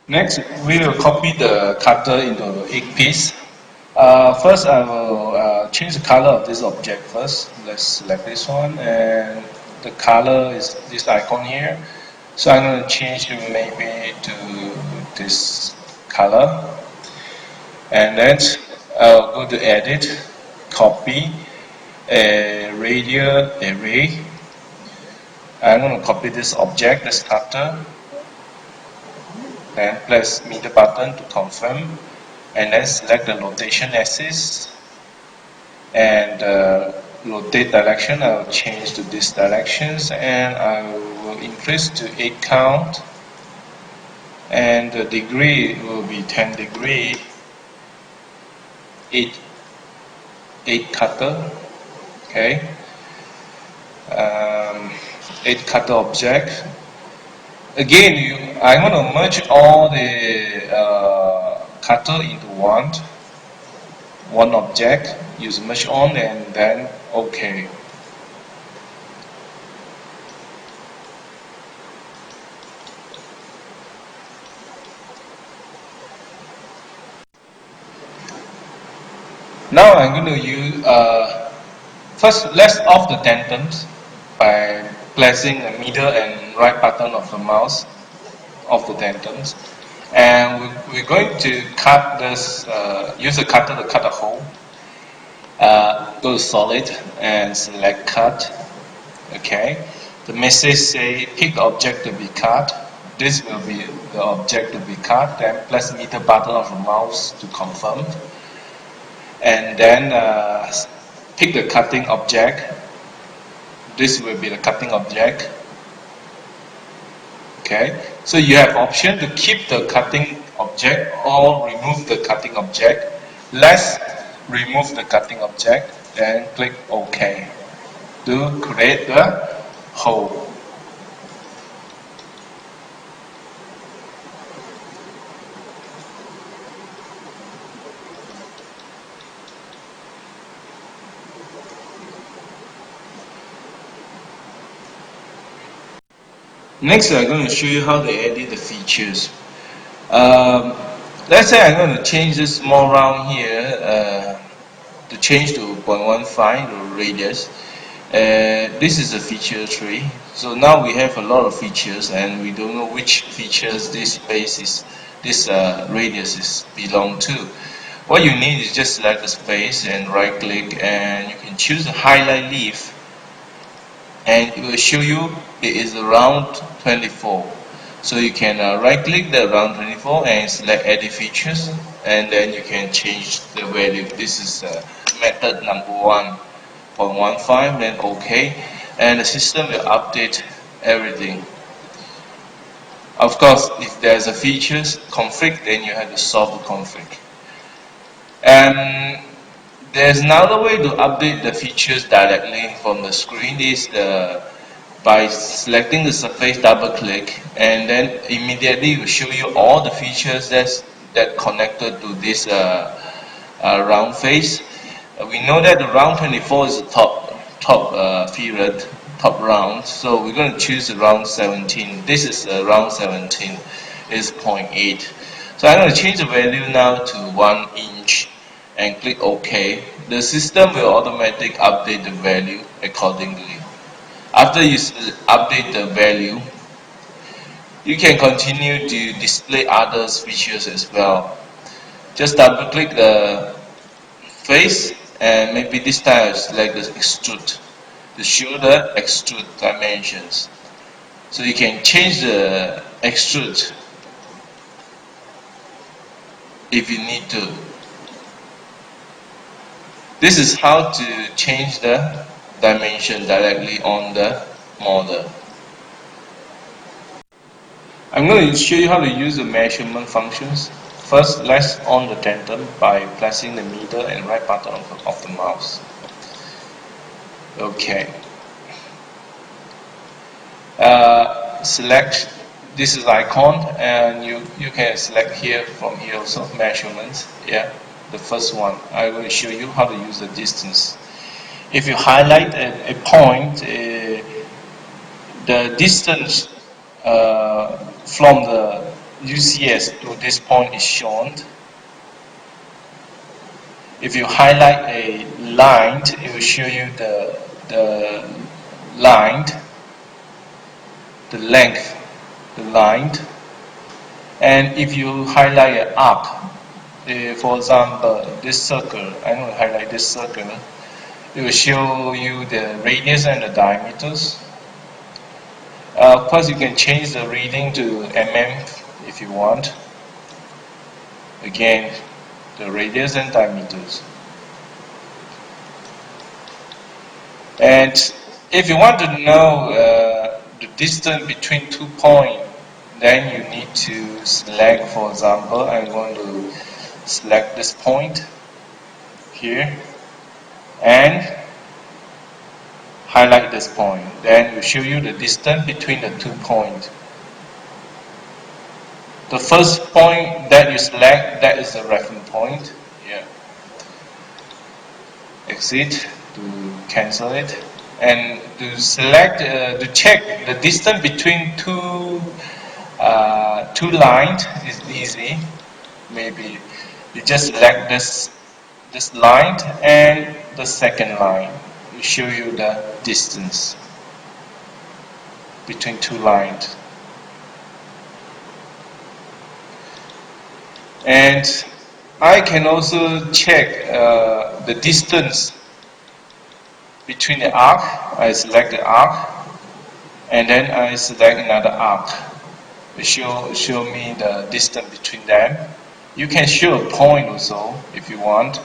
Next, we will copy the cutter into 8 pieces. First, I will change the color of this object first. Let's select this one, and the color is this icon here. So I'm going to change it maybe to this color, and then I'll go to Edit, Copy, Radial Array. I'm going to copy this object, this cutter, then press middle button to confirm, and then select the rotation axis, and rotate direction. I will change to this directions, and I will increase to 8 count, and the degree will be 10 degree, 8 cutter, okay, 8 cutter object. Again, I'm going to merge all the cutter into one object. Use merge on, and then OK. Now I'm going to use first. Let's off the tandems by pressing the middle and right button of the mouse of the tandems, and we're going to cut this. Use a cutter to cut a hole. Go to solid and select cut. Okay. The message say pick the object to be cut. This will be the object to be cut. Then press middle button of the mouse to confirm, and then pick the cutting object. This will be the cutting object. Okay, so you have option to keep the cutting object or remove the cutting object. Let's remove the cutting object, then click OK to create the hole. Next, I'm going to show you how to edit the features. Let's say I'm going to change this small round here to change to 0.15, the radius. This is a feature tree. So now we have a lot of features, and we don't know which features this space is, this radius is belong to. What you need is just select the space and right click, and you can choose the highlight leaf, and it will show you it is around 24. So you can right click the round 24 and select edit features, and then you can change the value. This is method number 1.15, then OK, and the system will update everything. Of course, if there's a features config, then you have to solve the config. And there's another way to update the features directly from the screen. Is by selecting the surface, double click, and then immediately it will show you all the features that connected to this round face. We know that the round 24 is the top period, top round, so we're going to choose the round 17. This is round 17 is 0.8. So I'm going to change the value now to 1 inch and click OK. The system will automatically update the value accordingly. After you update the value, you can continue to display other features as well. Just double click the face, and maybe this time select the extrude to show the extrude dimensions. So you can change the extrude if you need to. This is how to change the dimension directly on the model. I'm going to show you how to use the measurement functions. First, let's on the tandem by pressing the middle and right button of the mouse. Okay. Select, this is icon, and you can select here from here also measurements. Yeah, the first one. I will show you how to use the distance. If you highlight a point, the distance from the UCS to this point is shown. If you highlight a line, it will show you the line, the length, the line. And if you highlight an arc, for example, this circle, I'm going to highlight this circle, it will show you the radius and the diameters. Of course, you can change the reading to mm if you want. Again, the radius and diameters. And if you want to know the distance between 2 points, then you need to select, for example, I'm going to select this point here and highlight this point. Then it will show you the distance between the 2 points. The first point that you select, that is the reference point. Yeah. Exit to cancel it. And to select, to check the distance between two lines is easy. Maybe you just select this line and the second line. It show you the distance between two lines. And I can also check the distance between the arc. I select the arc and then I select another arc. It show me the distance between them. You can show a point also if you want,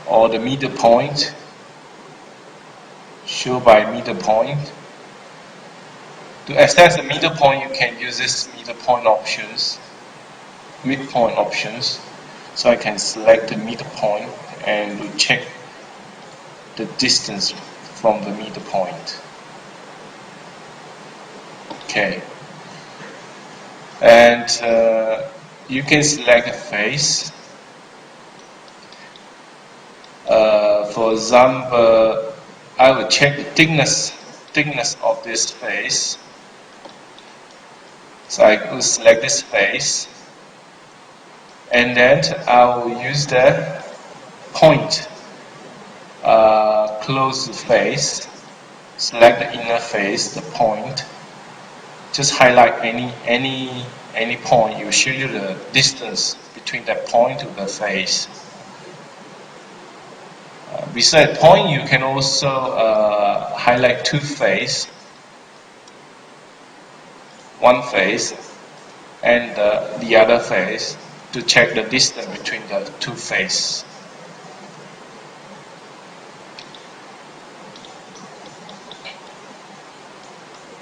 or the middle point. Show by middle point. To access the middle point, you can use this middle point options. Midpoint options. So I can select the middle point and check the distance from the middle point. Okay. And you can select a face. For example, I will check the thickness of this face. So I will select this face. And then I will use the point, close the face, select the inner face, the point. Just highlight any point. It will show you the distance between that point to the face. Beside point, you can also highlight two faces, one face and the other face, to check the distance between the two faces.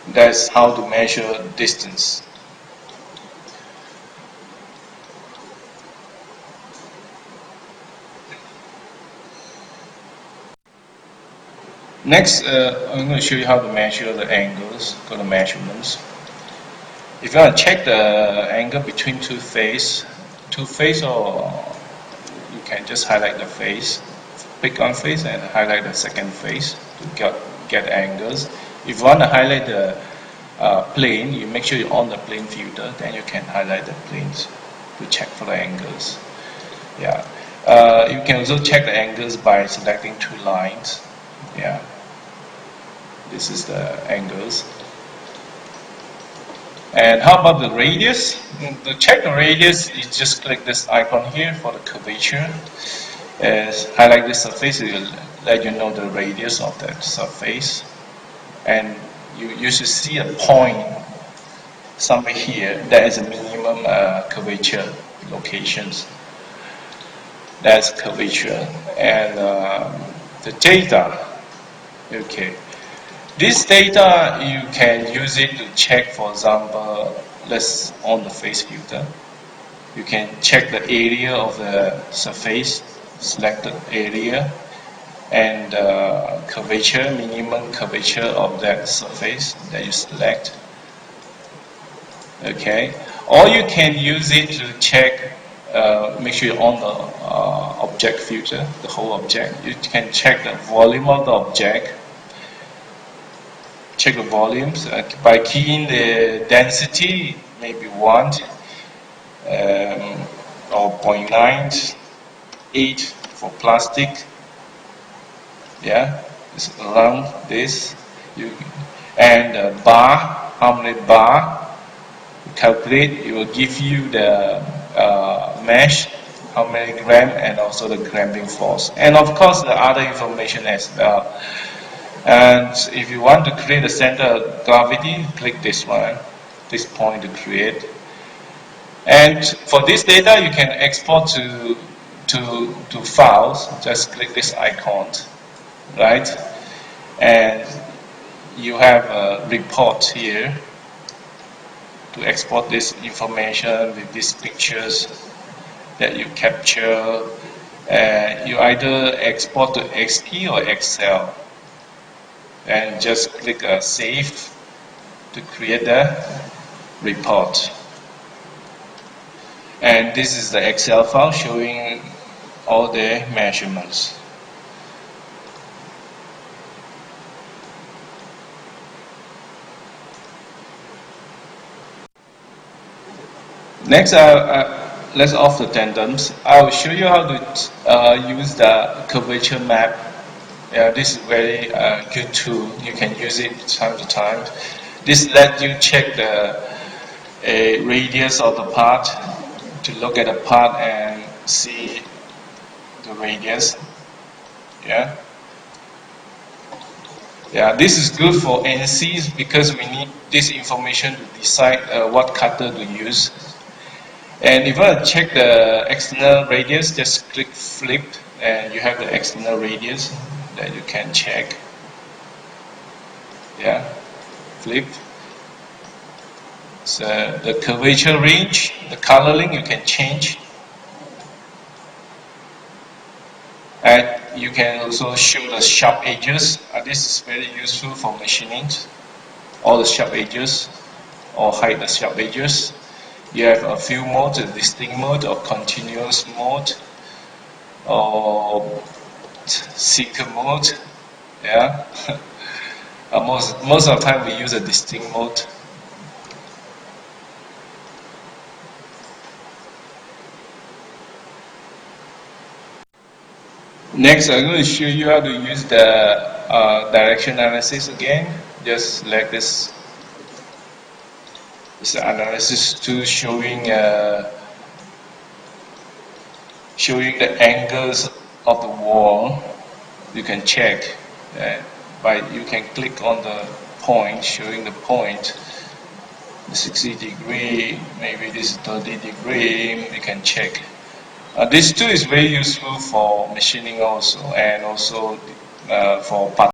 That's how to measure distance. Next, I'm going to show you how to measure the angles. Go to measurements. If you want to check the angle between two faces, or you can just highlight the face, pick one face and highlight the second face to get angles. If you want to highlight the plane, you make sure you're on the plane filter, then you can highlight the planes to check for the angles. Yeah. You can also check the angles by selecting two lines. Yeah. This is the angles. And how about the radius? To check the radius, you just click this icon here for the curvature. Highlight this surface, it will let you know the radius of that surface. And you should see a point somewhere here that is a minimum curvature locations. That's curvature. And the data. Okay. This data, you can use it to check, for example, let's on the face filter. You can check the area of the surface, selected area, and curvature, minimum curvature of that surface that you select. Okay. Or you can use it to check, make sure you're on the object filter, the whole object. You can check the volume of the object. Check the volumes by keying the density. maybe 1 or 0.98 for plastic. Yeah, it's around this. And bar, how many bar? Calculate, it will give you the mesh, how many gram, and also the grabbing force, and of course the other information as well. And if you want to create a center of gravity, click this one, this point to create. And for this data, you can export to files. Just click this icon, right? And you have a report here to export this information with these pictures that you capture. You either export to XP or Excel, and just click Save to create the report. And this is the Excel file showing all the measurements. Next, let's off the tandems. I will show you how to use the curvature map. This is very good tool. You can use it time to time. This lets you check the radius of the part, to look at the part and see the radius. Yeah. Yeah, this is good for NCs because we need this information to decide what cutter to use. And if you want to check the external radius, just click flip and you have the external radius that you can check. Yeah, flip. So the curvature range, the coloring you can change. And you can also show the sharp edges. This is very useful for machining. All the sharp edges, or hide the sharp edges. You have a few modes: a distinct mode, or continuous mode, or seeker mode. Yeah. Most of the time we use a distinct mode. Next, I'm going to show you how to use the direction analysis again. Just select this. It's the analysis tool showing showing the angles of the wall. You can check you can click on the point, showing the point, the 60 degree, maybe this is 30 degree. You can check. This tool is very useful for machining also, and also for part